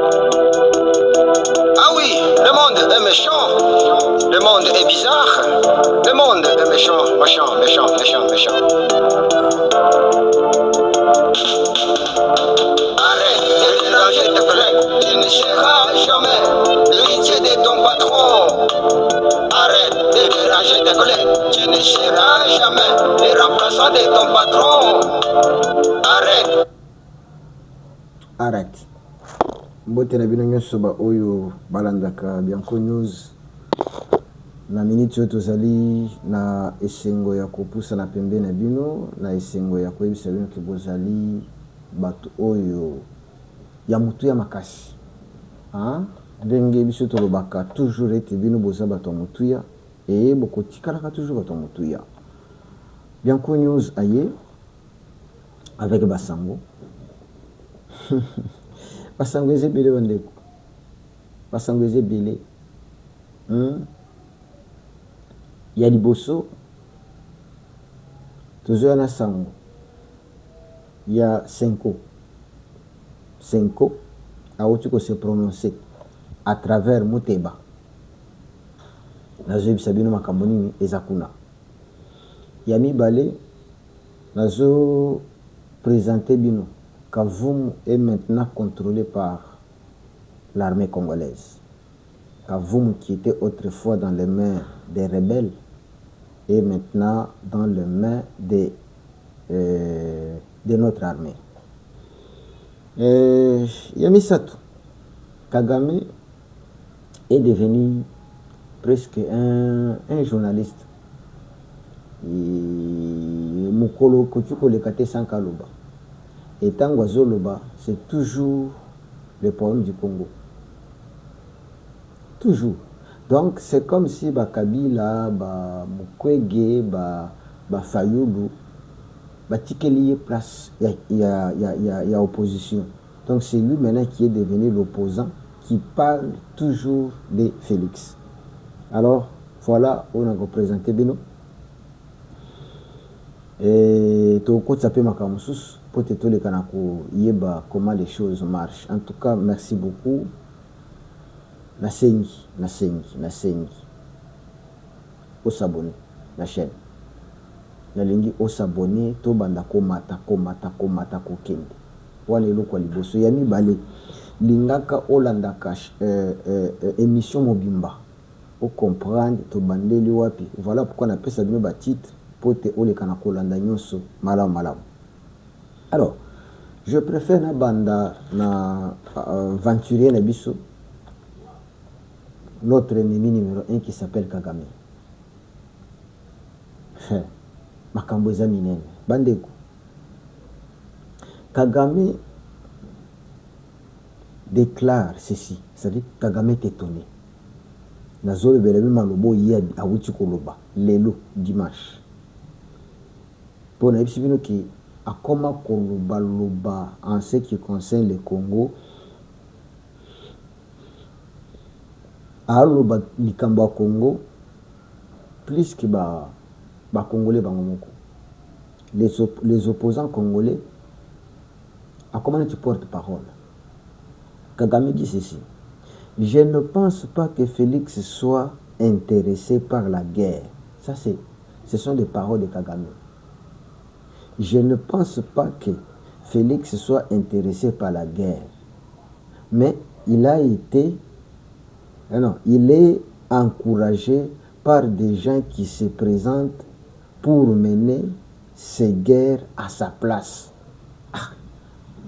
Ah oui, le monde est méchant. Le monde est bizarre. Le monde est méchant, méchant, méchant, méchant, méchant. Arrête de déranger tes collègues. Tu ne seras jamais l'héritier de ton patron. Arrête de déranger tes collègues. Tu ne seras jamais le remplaçant de ton patron. Arrête. Arrête. Mbote na bino nyonso ba oyo balandaka Bianco News. Na minute oyo tozali na esengo ya kopusa na pembe na bino, na esengo ya koyebisa bino ke bozali bato oyo ya mutu ya makasi. Ndenge biso tolobaka toujours ete bino boza bato ya mutu ya e bokotikalaka toujours bato ya mutu ya. Bianco News aye avec Basango. Basango ezebele bandeko. Basango ezebele. Ya liboso tozoya na sango ya Senko awuti ko se prononcer à travers Muteba nazoyebisa bino makambo nini eza kuna. Ya mibale nazo présenter bino Kavumu est maintenant contrôlé par l'armée congolaise. Kavumu, qui était autrefois dans les mains des rebelles, est maintenant dans les mains de notre armée. Yamisato, Kagame est devenu presque un journaliste. Mukolo Kotuko le Kate Sankaloba. Et Tango Zoloba, c'est toujours le problème du Congo. Toujours. Donc, c'est comme si Kabila, Mukwege, Fayulu, Tikeli place, il y a opposition. Donc, c'est lui maintenant qui est devenu l'opposant, qui parle toujours de Félix. Alors, voilà, on a représenté Beno. Et Toko Tsapé Makamusus, pour te les Kanako, Yeba, comment les choses marchent. En tout cas, merci beaucoup. Nasengi. Au s'abonner, la chaîne. Nalingi au s'abonner, to banda komata kokende. Wale lo kwa liboso. Yami bale, lingaka olandaka émission mobimba. Au comprendre, to bande li wapi. Voilà pourquoi on appelle ça de mes titre. Pote ole kanako landa nyonso malam. Alors, je préfère na banda na aventurier na biso notre ennemi numéro 1 qui s'appelle Kagame. Makambo eza minene bandeko. Kagame déclare ceci, c'est-à-dire Kagame est étonné. Nazole belebe malobo yé awuti koloba lelo dimanche. Pour na bino ki akoma koloba en ce qui concerne le Congo. Aloba likambo Congo plus que Congolais bangomoko. Les opposants congolais à comment tu portes parole. Kagame dit ceci: je ne pense pas que Félix soit intéressé par la guerre. Ça ce sont des paroles de Kagame. Je ne pense pas que Félix soit intéressé par la guerre, mais il est encouragé par des gens qui se présentent pour mener ces guerres à sa place.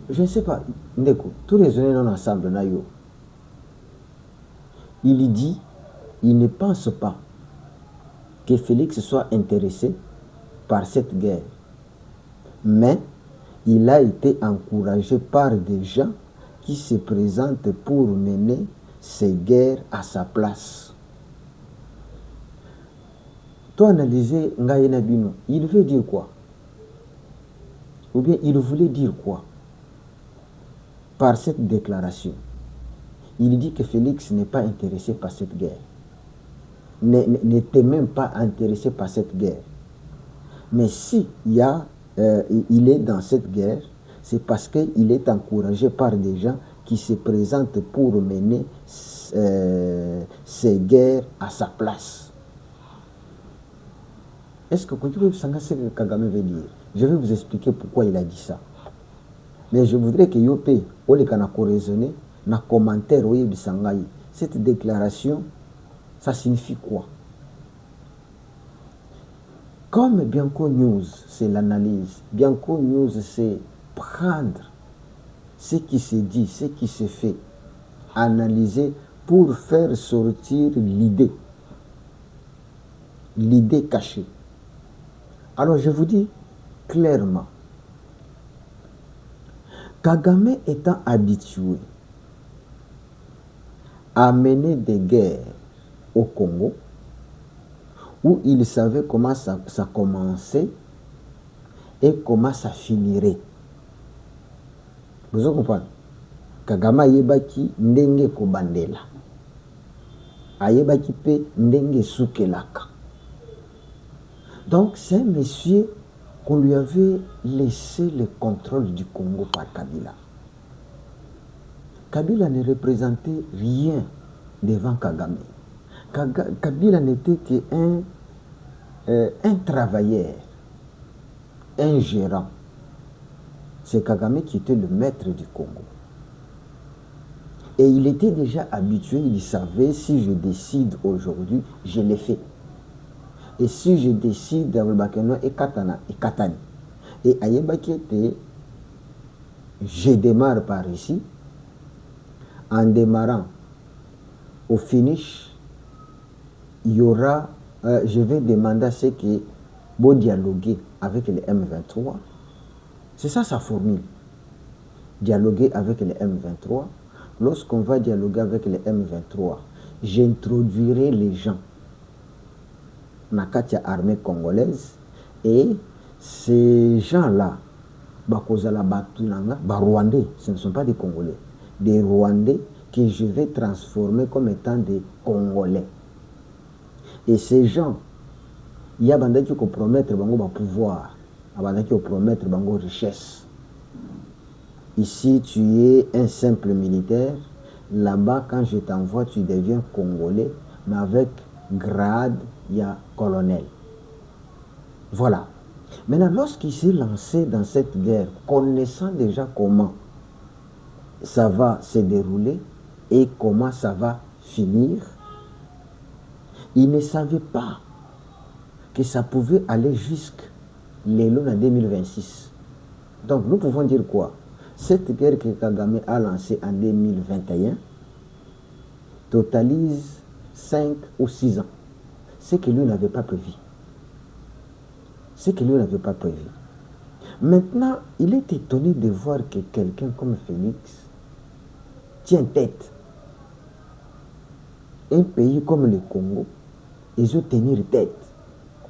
Je ne sais pas, Ndeko, tous les jeunes sont ensemble. Il dit, il ne pense pas que Félix soit intéressé par cette guerre, mais il a été encouragé par des gens qui se présentent pour mener ces guerres à sa place. Toi, analyser Ngaïna Bino, il veut dire quoi? Ou bien il voulait dire quoi par cette déclaration? Il dit que Félix n'est pas intéressé par cette guerre. N'était même pas intéressé par cette guerre. Mais si il est dans cette guerre, c'est parce qu'il est encouragé par des gens qui se présente pour mener ces guerres à sa place. Est-ce que vous savez ce que Kagame veut dire? Je vais vous expliquer pourquoi il a dit ça. Mais je voudrais que Yopé, au lieu qu'on raisonner, dans commentaire, cette déclaration, ça signifie quoi? Comme Bianco News, c'est l'analyse. Bianco News, c'est prendre ce qui se dit, ce qui se fait, analyser pour faire sortir l'idée cachée. Alors je vous dis clairement, Kagame étant habitué à mener des guerres au Congo, où il savait comment ça commençait et comment ça finirait. Vous comprenez? Kagame ayebaki ndenge kobandela, ayebaki pe ndenge sukelaka. Donc c'est un monsieur qu'on lui avait laissé le contrôle du Congo par Kabila. Kabila ne représentait rien devant Kagame. Kabila n'était qu'un travailleur, un gérant. C'est Kagame qui était le maître du Congo. Et il était déjà habitué, il savait, si je décide aujourd'hui, je l'ai fait. Et si je décide d'Abulbakeno et Katana et Katani, et Ayebaki était, je démarre par ici, en démarrant au finish, il y aura, je vais demander à ce que vous dialoguer avec les M23. C'est ça sa formule. Dialoguer avec les M23. Lorsqu'on va dialoguer avec les M23, j'introduirai les gens dans la armée congolaise et ces gens-là, Rwandais, ce ne sont pas des Congolais, des Rwandais que je vais transformer comme étant des Congolais. Et ces gens, il y a des gens qui promettent leur pouvoir, il y a des gens qui promettent leur richesse. Ici, tu es un simple militaire. Là-bas, quand je t'envoie, tu deviens Congolais, mais avec grade, il y a colonel. Voilà. Maintenant, lorsqu'il s'est lancé dans cette guerre, connaissant déjà comment ça va se dérouler et comment ça va finir, il ne savait pas que ça pouvait aller jusqu'à l'élo en 2026. Donc, nous pouvons dire quoi? Cette guerre que Kagame a lancée en 2021 totalise 5 ou 6 ans. Ce que lui n'avait pas prévu. Ce que lui n'avait pas prévu. Maintenant, il est étonné de voir que quelqu'un comme Félix tient tête. Un pays comme le Congo, il veut tenir tête.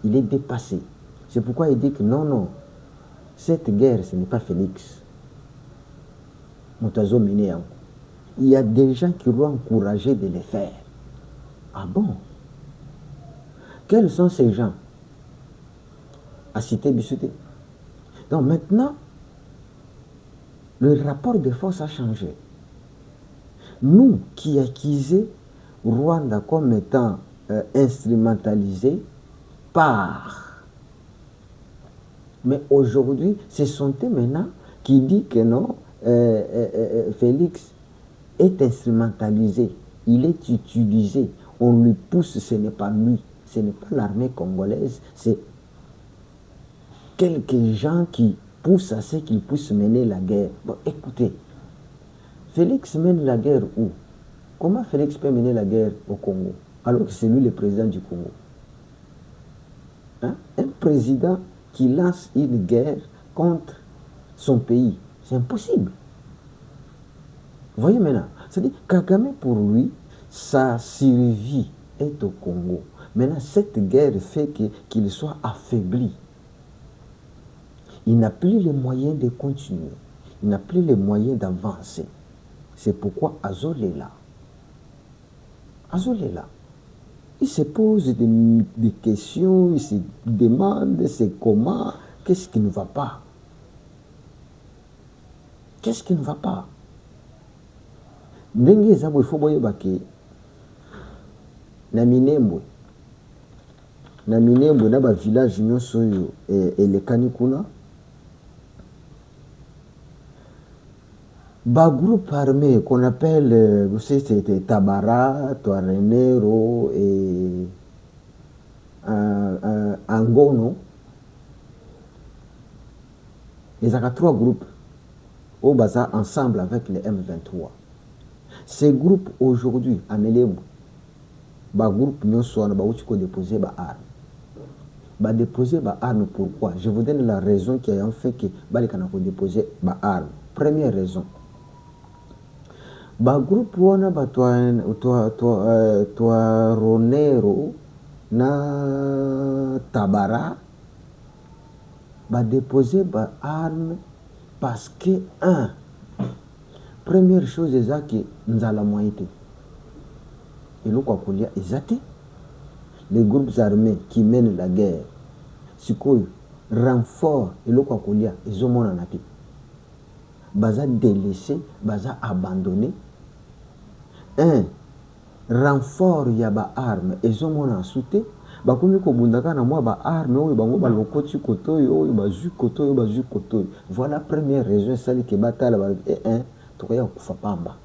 Il est dépassé. C'est pourquoi il dit que non, cette guerre, ce n'est pas Félix. Il y a des gens qui l'ont encouragé de le faire. Ah bon? Quels sont ces gens? À citer Bissouté. Donc maintenant, le rapport de force a changé. Nous qui accusions Rwanda comme étant instrumentalisé par. Mais aujourd'hui, ce sont eux maintenant qui disent que non, Félix est instrumentalisé, il est utilisé, on lui pousse, ce n'est pas lui, ce n'est pas l'armée congolaise, c'est quelques gens qui poussent à ce qu'ils puissent mener la guerre. Bon, écoutez, Félix mène la guerre où? Comment Félix peut mener la guerre au Congo, alors que c'est lui le président du Congo? Hein? Un président qui lance une guerre contre son pays, c'est impossible. Vous voyez maintenant, c'est-à-dire Kagame pour lui, sa survie est au Congo. Maintenant, cette guerre fait qu'il soit affaibli. Il n'a plus les moyens de continuer. Il n'a plus les moyens d'avancer. C'est pourquoi Azol est là. Azol est là. Il se pose des questions, il se demande c'est comment, qu'est-ce qui ne va pas? Qu'est-ce qui ne va pas? ndenge ezabo il faut boyeba ke na Minembwe na ba village nyonso oyo elekani kuna ba groupe armé qu'on appelle vous savez c'était Tabara, Touarenero et Angono. Ils ont 3 groupes au bazar ensemble avec les M23. Ces groupes aujourd'hui à Melembu, ba groupe nyonso na ba uti ko déposer ba armes. Ba déposer ba armes pourquoi? Je vous donne la raison qui a fait que ba les kana ko déposer ba armes. Première raison. Ba groupe wana ba Ronero na Tabara ba déposer ba armes parce que première chose est que nzala moité et le quoi kolia ezate les groupes armés qui mènent la guerre sikoyo renfort et le quoi kolia ezomona na te baza délaissé baza abandonné renfort ya ba arme ezomona sute bakomi kobundaka na mwa ba arme oyo bango balokoti kotoyo oyo bazwi kotoyo voilà première raison sali ke batala ba tokoya kufa pamba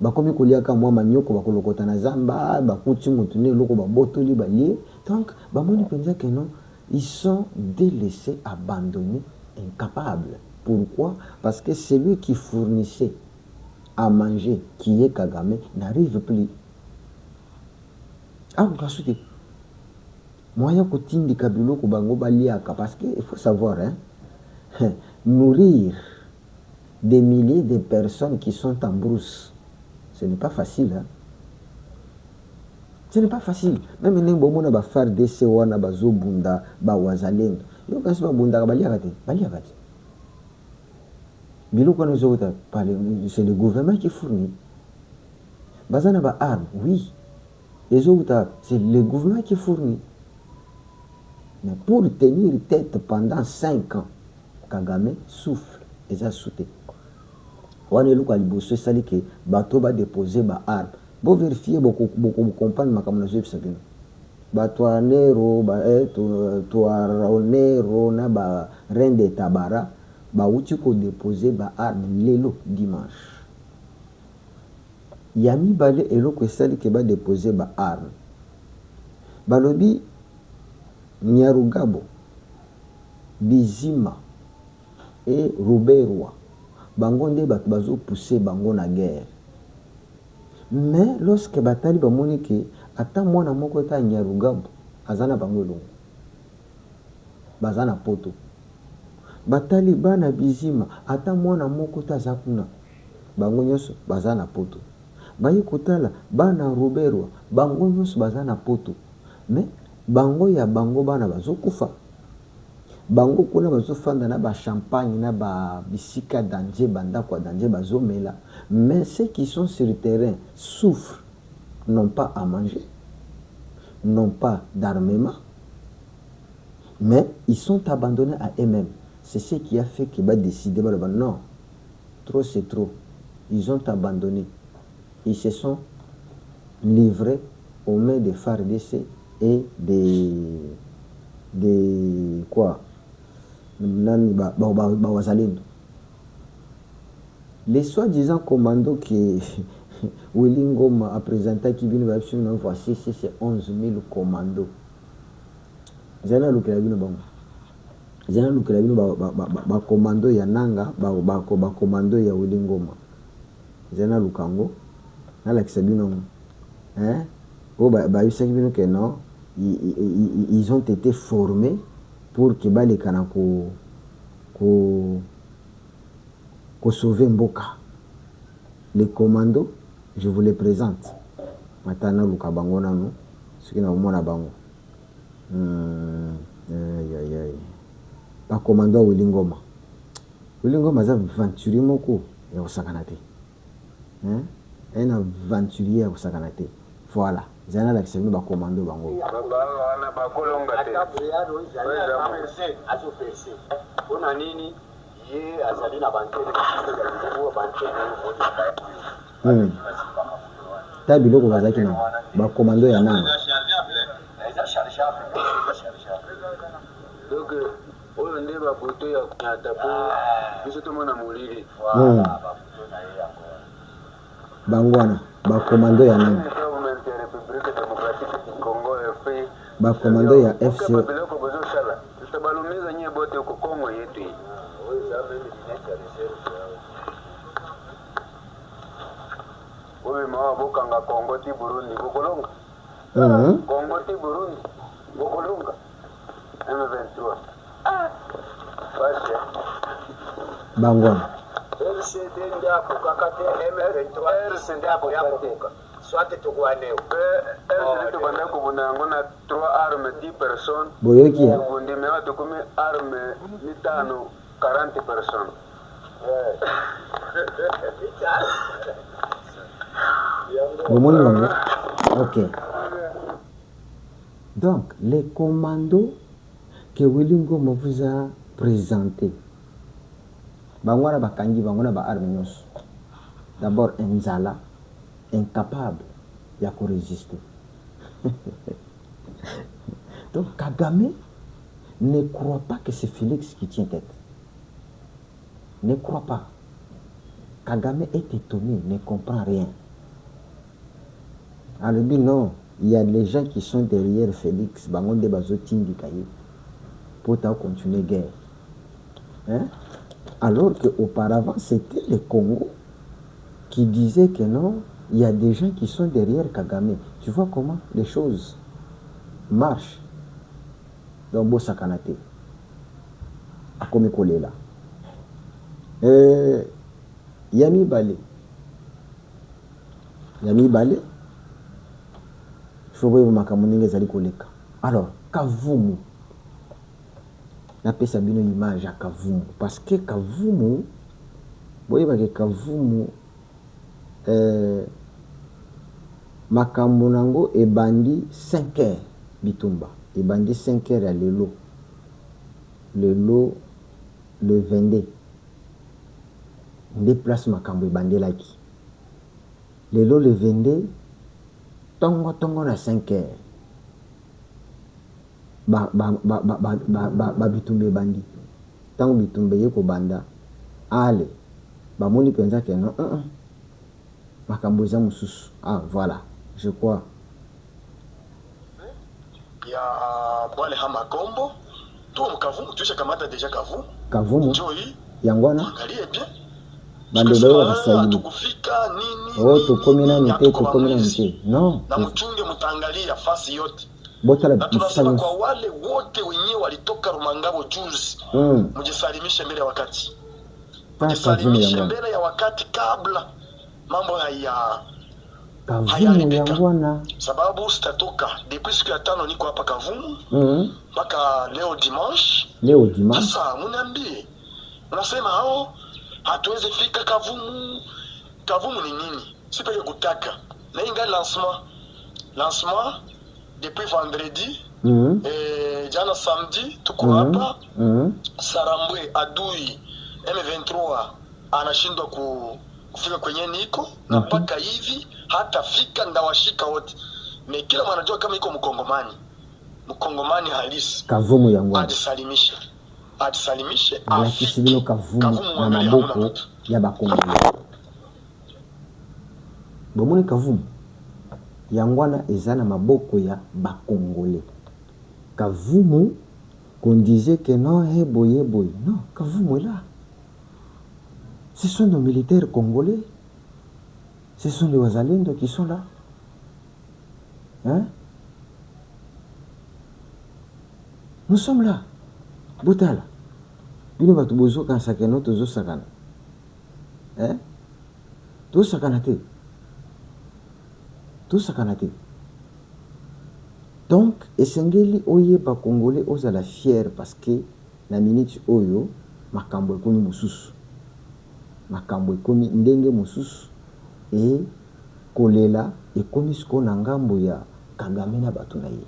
bakomi koliaka mwa manyoko bakolokota na zamba bakuti mutu ne loko babotoli balie donc bamoni penza que non ils sont délaissés abandonnés incapables. Pourquoi? Parce que celui qui fournissait à manger, qui est Kagame, n'arrive plus. Ah, vous cassez. Moyen kotindi kabilo ko bango baliaka parce que il faut savoir nourrir des milliers de personnes qui sont en brousse, ce n'est pas facile ce n'est pas facile. Même les bomona ba faire des wana bazo bunda ba wazalendo. Yo kasi ba bunda baliaka te. Biloko na zota c'est le gouvernement qui fournit. Bazana ba armes, oui. Les autres, c'est le gouvernement qui fournit. Mais pour tenir tête pendant 5 ans, Kagame souffle et ça sauté. On est là liboso sali que bato ba déposer ba armes. Bo vérifier beaucoup comprendre ma comme je sais bien. Bato anero ba Touarenero na ba reine de Tabara ba uti ko déposer ba armes lelo dimanche. Yami bale eloko sali ke ba déposer ba armes. Balobi Nyarugabo, Bizima et Ruberwa, bango nde bato bazo pousser bango na guerre. Mais lorsque batali bamoni ke ata mwana moko ta Nyarugabo azana bango elongo, bazana poto. Batali bana Bizima ata mwana moko ta zakuna bango nyonso bazana poto. Bayi kotala bana Ruberwa bango nyonso bazana poto. Mais bango ya bango bana bazokufa bango kuna bazofanda na ba champagne na ba bisika danger banda kwa danger bazomela. Mais ceux qui sont sur le terrain souffrent, n'ont pas à manger, n'ont pas d'armement, mais ils sont abandonnés à eux-mêmes. C'est ce qui a fait qu'ils va décider non, trop c'est trop. Ils ont abandonné, ils se sont livrés aux mains des FARDC et des quoi les soi-disant commandos que Willy Ngoma a présenté qui viennent voici c'est 11 000 commandos. Zana lukela bino bango. Zana lukela bino ba commando ya nanga ba commando ya Willy Ngoma. Zana lukango na la kisabino que non, ils ont été formés pour que les Kanako sauver Mboka. Les commandos, je vous les présente. Maintenant, Luka Bango Nano, ce qui n'a au moins bango. Pas commando Willy Ngoma. Willy Ngoma a aventurier moko et au Sakanate. Un aventurier au Sakanate. Voilà. Zana la kisemi ba commando bango. Bana ba kolonga te. Atabriado izali azoperse. Bona nini ye azali na bantele ko bantele ko ta biloko bazalaki na bakomando ya nani donc oyo nde babuto ya kunyata po biso tomona molili bango wana bakomando ya nani bakomando ya FC biloko bozosala tutabalumiza nyie bote uko Kongo yetu hii oyo mawa bokanga Kongo ti Burundi bokolonga Kongo ti Burundi bokolonga M23 basi bango wana RCD ndiako kakate M23 RCD ndiako yakokuka swate tukwaneo RCD tubanda kubuna yango na 3 armes 10 personnes boyoki ya kundi mewa tukumi armes mitano 40 personnes bomoni bango ok donc les commandos que Willy Ngoma vous a présenté bango wana bakangi bango na baarme nyonso d'abord Nzala incapable ya résister. Donc Kagame ne croit pas que c'est Félix qui tient tête. Ne croit pas. Kagame est étonné, ne comprend rien. Alors lui, non, il y a les gens qui sont derrière Félix, Bangonde Bazotine du Caillou, pour continuer la guerre. Hein? Alors qu'auparavant, c'était le Congo qui disait que non, il y a des gens qui sont derrière Kagame. Tu vois comment les choses marchent dans Bosakanate. À Komekole là. Yami Balé. Yami Balé. Il faut voir Makamonenge Zali Koleka. Alors, Kavumu. N'appelle ça bien une image à Kavumu. Parce que Kavumu, vous voyez que Kavumu, Makambonango et bandi 5 heures bitumba et bandi 5 heures à Lelo le 22 déplace Makambo et bandi laki Lelo le 22 tongo na 5 heures ba bitumbe bandi tango bitumbe yeko banda ale ba moni penza que non Makambo za mususu. Ah voilà, je crois. Il y a Boale Hamakombo, tout le Kavumu, tu sais comment tu as déjà Kavumu. Kavumu. Joyi. Yangwana. Angalie bien. Bandodo wa Kiswahili. Tukufika nini? Oh, tukomina nite. Non. Na mchunge mtaangalia fasi yote. Bota la na tunasema kwa wale wote wenyewe walitoka Rumangabo juzi. Mjisalimishe mbele ya wakati. Mjisalimishe mbele ya wakati kabla mambo Kavumu yangwana sababu sitatoka depuis siku ya 5 niko hapa Kavumu mpaka leo dimanche. Sasa mniambie, unasema hao hatuwezi fika Kavumu. Kavumu ni nini? Sipeke kutaka na inga lancement depuis vendredi jana samedi tuko hapa Sarambwe adui M23 anashindwa kufika kwenye niko na mpaka hivi hata fika ndawashika wote. Na kila mwanajua kama iko mkongomani halisi. Kavumu yangu adisalimishe anakisibino Kavumu na maboko ya bakongomani. Bomoni Kavumu yangwana ezana maboko ya bakongole. Kavumu qu'on disait que non boye non, Kavumu est là. Ce sont nos militaires congolais. Ce sont les Wazalendo qui sont là. Hein? Nous sommes là. Boutala. Bino batu bozo kan sakeno tozo sakana. Hein? Tozo sakanate. Tozo sakanate. Donc, esengeli oye ba congolais ozala fier parce que na minute oyo makambo ekomi mususu. Makambo ekomi ndenge mususu et kolela ekomi siko na ngambo ya Kagame na batu na ye.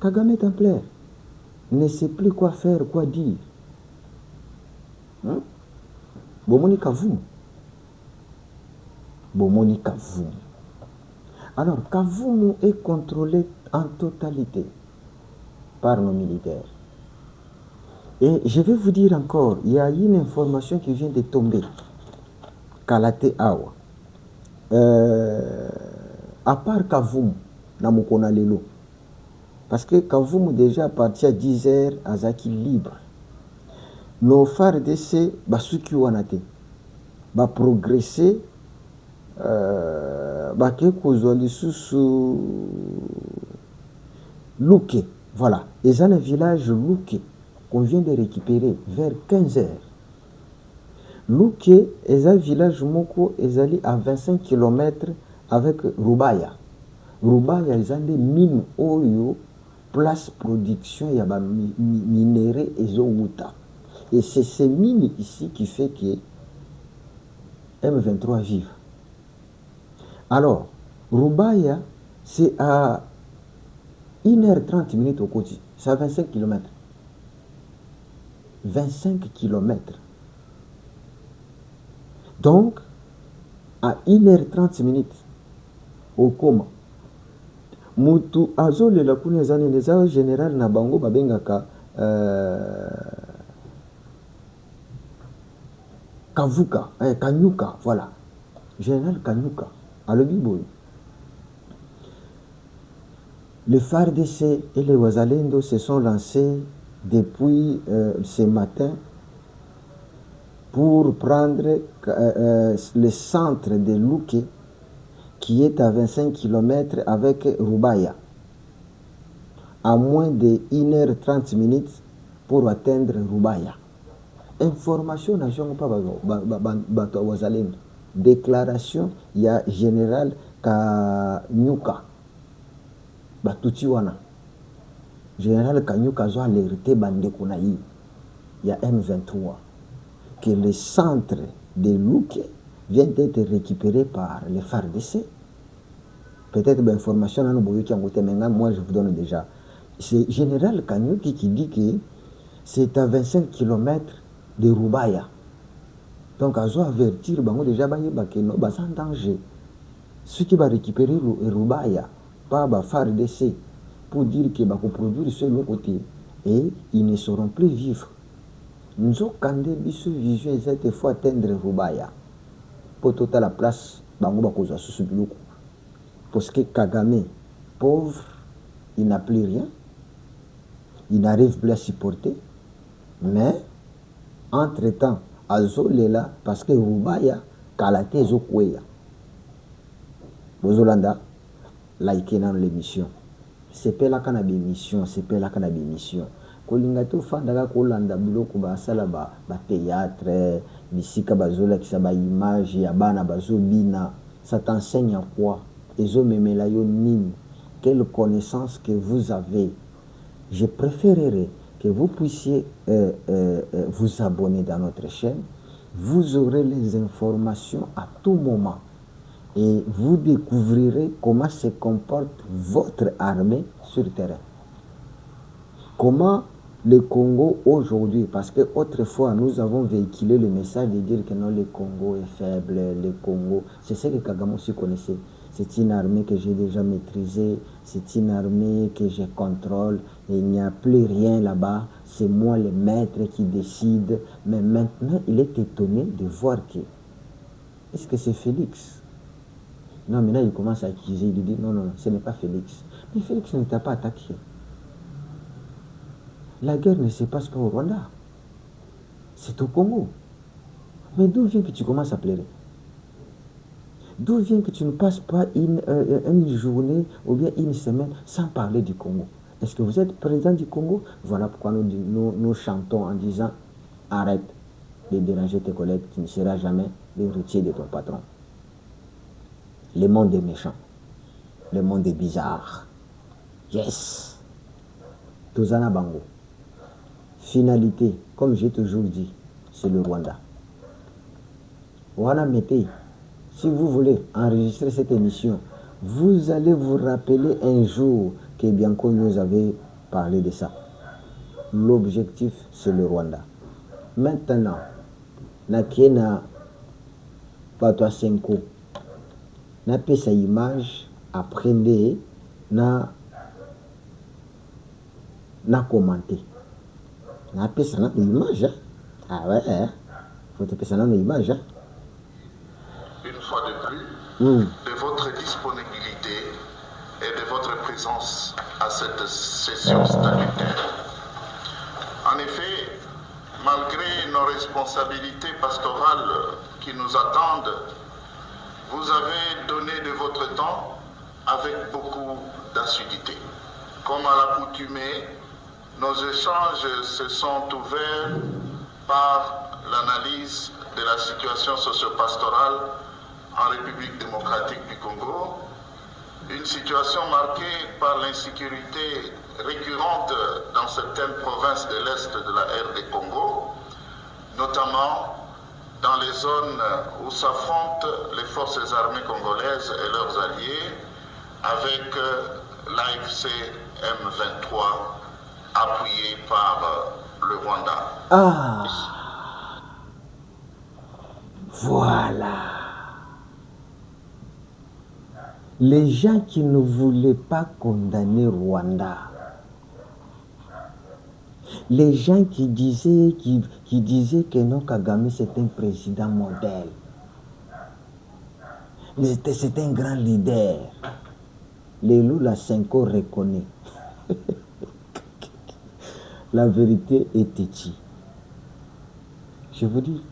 Kagame templaire ne sait plus quoi faire, quoi dire. Bomoni Kavumu bomoni Kavumu. Alors Kavumu est contrôlé en totalité par nos militaires. Et je vais vous dire encore, il y a une information qui vient de tomber. Kalate Awa. À part Kavumu, Namukona Lelo. Parce que Kavumu déjà parti à 10h à Zaki libre. Nos phares d'essai, Basuki Wanate, va progresser, sous Louké. Voilà. Et ça, le village Louké, qu'on vient de récupérer vers 15h. Louké est un village Moko, est allé à 25 km avec Rubaya. Rubaya, ils ont des mines Oyo, place production, il y a des minéraux et Zouta. Et c'est ces mines ici qui fait que M23 vive. Alors, Rubaya, c'est à 1h30 au côté. C'est à 25 km. 25 km. Donc, à 1h30 au coma. Mutu azole la kuni zane les général na bango babengaka Kavuka, Kanyuka, voilà. Général Kanyuka, à l'Obiboy. Les FARDC et les Wazalendo se sont lancés depuis ce matin pour prendre le centre de Louké qui est à 25 km avec Rubaya, à moins de 1h30 pour atteindre Rubaya. Information nation pas Wazalendo. Déclaration, il y a général Kanyuka. Batutiwana. Général Kanyuka a alerté Bandekonaï. Il y a M23. Que le centre de Louké vient d'être récupéré par les FARDC. Peut-être l'information maintenant, moi je vous donne déjà. C'est général Kanyuki qui dit que c'est à 25 km de Rubaya. Donc, à avertir, déjà, sans danger. Ceux qui vont récupérer Rubaya, pas FARDC, pour dire qu'ils vont produire sur le côté, et ils ne sauront plus vivre. Nous avons quand vision cette fois atteindre Rubaya. Pour toute la place, parce que Kagame, pauvre, il n'a plus rien, il n'arrive plus à supporter, mais entre-temps, Azolela, parce que Rubaya, Kalate Zokweya. Bozolanda, like dans l'émission. C'est pas la cannabis mission, c'est pas la cannabis mission. Kolingato fandaka kolanda biloko ba sala ba théâtre, bisika bazola ki sa ba image ya bana bazobina, ça t'enseigne à quoi? Ezo memela yo nini? Quelle connaissance que vous avez? Je préférerais que vous puissiez vous abonner dans notre chaîne. Vous aurez les informations à tout moment et vous découvrirez comment se comporte votre armée sur le terrain. Comment le Congo aujourd'hui, parce que autrefois nous avons véhiculé le message de dire que non, le Congo est faible, le Congo, c'est ce que Kagame aussi connaissait. C'est une armée que j'ai déjà maîtrisée, c'est une armée que je contrôle, et il n'y a plus rien là-bas, c'est moi le maître qui décide. Mais maintenant, il est étonné de voir que, est-ce que c'est Félix? Non, maintenant il commence à accuser, il dit non, ce n'est pas Félix. Mais Félix ne t'a pas attaqué. La guerre ne se passe pas au Rwanda, c'est au Congo. Mais d'où vient que tu commences à pleurer? D'où vient que tu ne passes pas une journée ou bien une semaine sans parler du Congo? Est-ce que vous êtes président du Congo? Voilà pourquoi nous chantons en disant arrête de déranger tes collègues, tu ne seras jamais l'héritier de ton patron. Le monde est méchant, le monde est bizarre. Yes! Tozana Bango. Finalité, comme j'ai toujours dit, c'est le Rwanda. Voilà, mettez. Si vous voulez enregistrer cette émission, vous allez vous rappeler un jour que Bianco nous avait parlé de ça. L'objectif, c'est le Rwanda. Maintenant, Nakena Patwa Senko, na pesa image après nde na commenter na pesa na image ah ouais faut te pesa na image une fois de plus de votre disponibilité et de votre présence à cette session statutaire. En effet, malgré nos responsabilités pastorales qui nous attendent, vous avez donné de votre temps avec beaucoup d'assiduité. Comme à l'accoutumée, nos échanges se sont ouverts par l'analyse de la situation socio-pastorale en République démocratique du Congo, une situation marquée par l'insécurité récurrente dans certaines provinces de l'Est de la RD Congo, notamment dans les zones où s'affrontent les forces armées congolaises et leurs alliés avec l'AFC M23 appuyé par le Rwanda. Ah, voilà. Les gens qui ne voulaient pas condamner Rwanda, les gens qui disaient que non, Kagame c'est un président modèle, c'est un grand leader. Les Lula Senko reconnaît. La vérité est têtue. Je vous dis,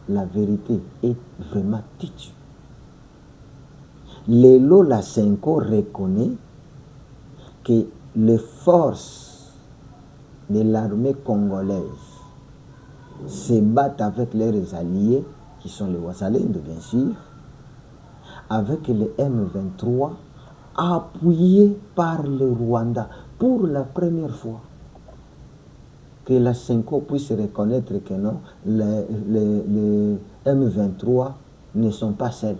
la vérité est vraiment têtue. Les Lola Senko reconnaît que les forces de l'armée congolaise se battent avec leurs alliés, qui sont les Wazalendo bien sûr, avec les M23, appuyés par le Rwanda pour la première fois. Que la Senko puisse reconnaître que non, les M23 ne sont pas seuls.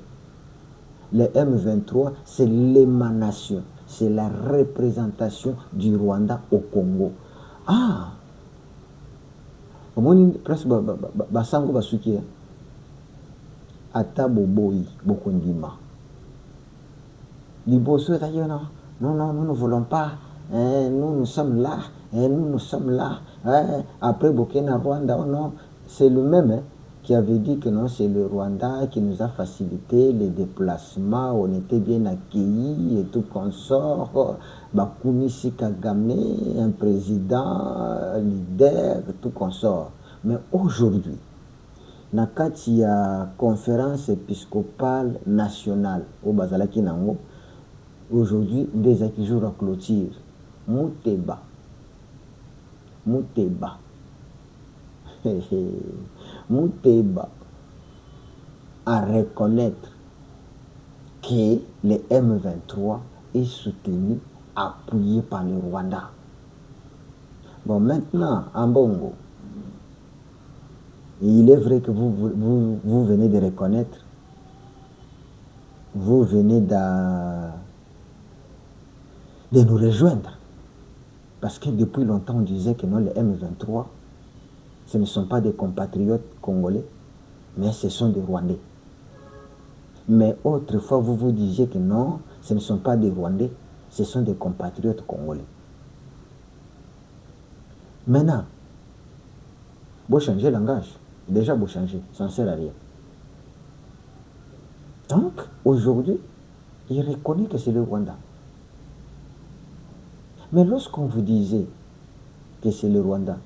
Les M23, c'est l'émanation, c'est la représentation du Rwanda au Congo. Ah! Presque basango basuki ata boboyi bokondima. Liboso d'ailleurs non, nous ne voulons pas. Nous sommes là. Nous sommes là. Après Burkina Rwanda, oh non, c'est le même qui avait dit que non, c'est le Rwanda qui nous a facilité les déplacements, on était bien accueillis et tout consort. Bakoumisi Kagame, un président, leader, tout consort. Mais aujourd'hui, nakati ya conférence épiscopale nationale au Bazalaki Nango, aujourd'hui, des jours à clôture, Mouteba à reconnaître que le M23 est soutenu, appuyé par le Rwanda. Bon, maintenant, en Bongo, il est vrai que vous venez de reconnaître, vous venez de nous rejoindre. Parce que depuis longtemps, on disait que non, les M23, ce ne sont pas des compatriotes congolais, mais ce sont des Rwandais. Mais autrefois, vous disiez que non, ce ne sont pas des Rwandais, ce sont des compatriotes congolais. Maintenant, vous changez le langage. Déjà, vous changez, ça ne sert à rien. Donc, aujourd'hui, il reconnaît que c'est le Rwanda. Mais lorsqu'on vous disait que c'est le Rwanda,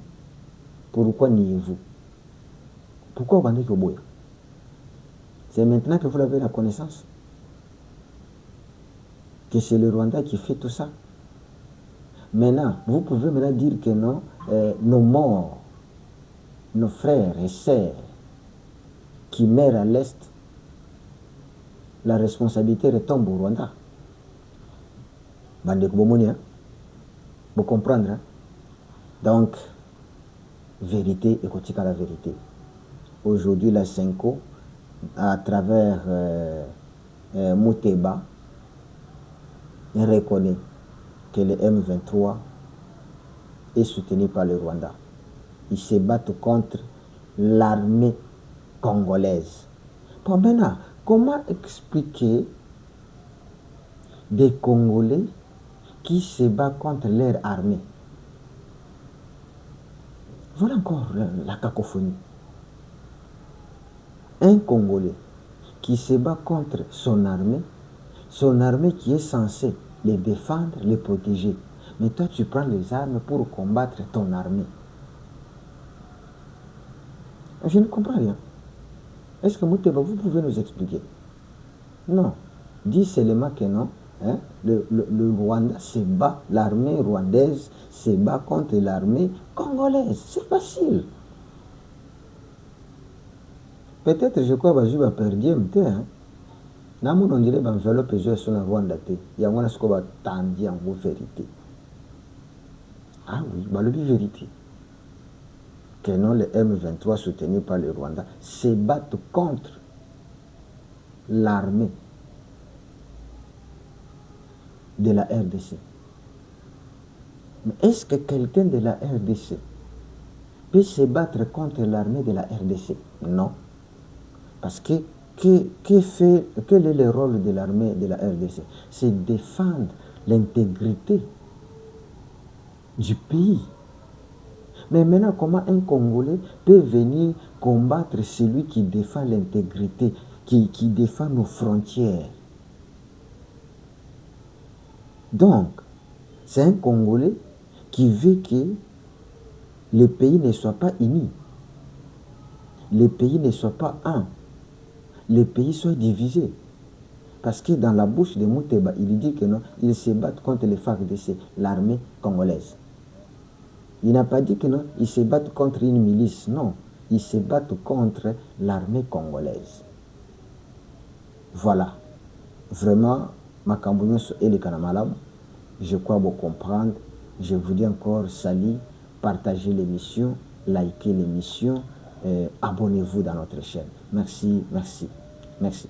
pourquoi niez-vous? Pourquoi Rwanda qui Oboya? C'est maintenant que vous avez la connaissance que c'est le Rwanda qui fait tout ça. Maintenant, vous pouvez maintenant dire que non, nos morts, nos frères et sœurs qui meurent à l'Est, la responsabilité retombe au Rwanda. Bande Kobomonia. Vous comprendre, hein? Donc, vérité et critique à la vérité. Aujourd'hui, la Senko, à travers Mouteba, reconnaît que le M23 est soutenu par le Rwanda. Ils se battent contre l'armée congolaise. Bon, maintenant, comment expliquer des Congolais qui se battent contre leur armée. Voilà encore la cacophonie. Un Congolais qui se bat contre son armée qui est censée les défendre, les protéger. Mais toi, tu prends les armes pour combattre ton armée. Je ne comprends rien. Est-ce que Mouteba, vous pouvez nous expliquer? Non. Dis seulement que non. Hein? Le Rwanda se bat, l'armée rwandaise se bat contre l'armée congolaise. C'est facile. Peut-être, je crois, que je vais perdre. Hein? Namun on dirait enveloppe sur la Rwanda. Il y a un scoba tandi en vérité. Ah oui, le vérité. Que non, les M23 soutenus par le Rwanda se battent contre l'armée de la RDC. Mais est-ce que quelqu'un de la RDC peut se battre contre l'armée de la RDC? Non. Parce que quel est le rôle de l'armée de la RDC? C'est défendre l'intégrité du pays. Mais maintenant, comment un Congolais peut venir combattre celui qui défend l'intégrité, qui défend nos frontières? Donc, c'est un Congolais qui veut que le pays ne soit pas uni, le pays ne soit pas un, le pays soit divisé. Parce que dans la bouche de Mouteba, il dit que non, ils se battent contre les FARDC, l'armée congolaise. Il n'a pas dit que non, ils se battent contre une milice, non. Ils se battent contre l'armée congolaise. Voilà. Vraiment, Makambounyos et les Kanamalam, je crois vous comprendre. Je vous dis encore salut, partagez l'émission, likez l'émission, abonnez-vous dans notre chaîne. Merci, merci, merci.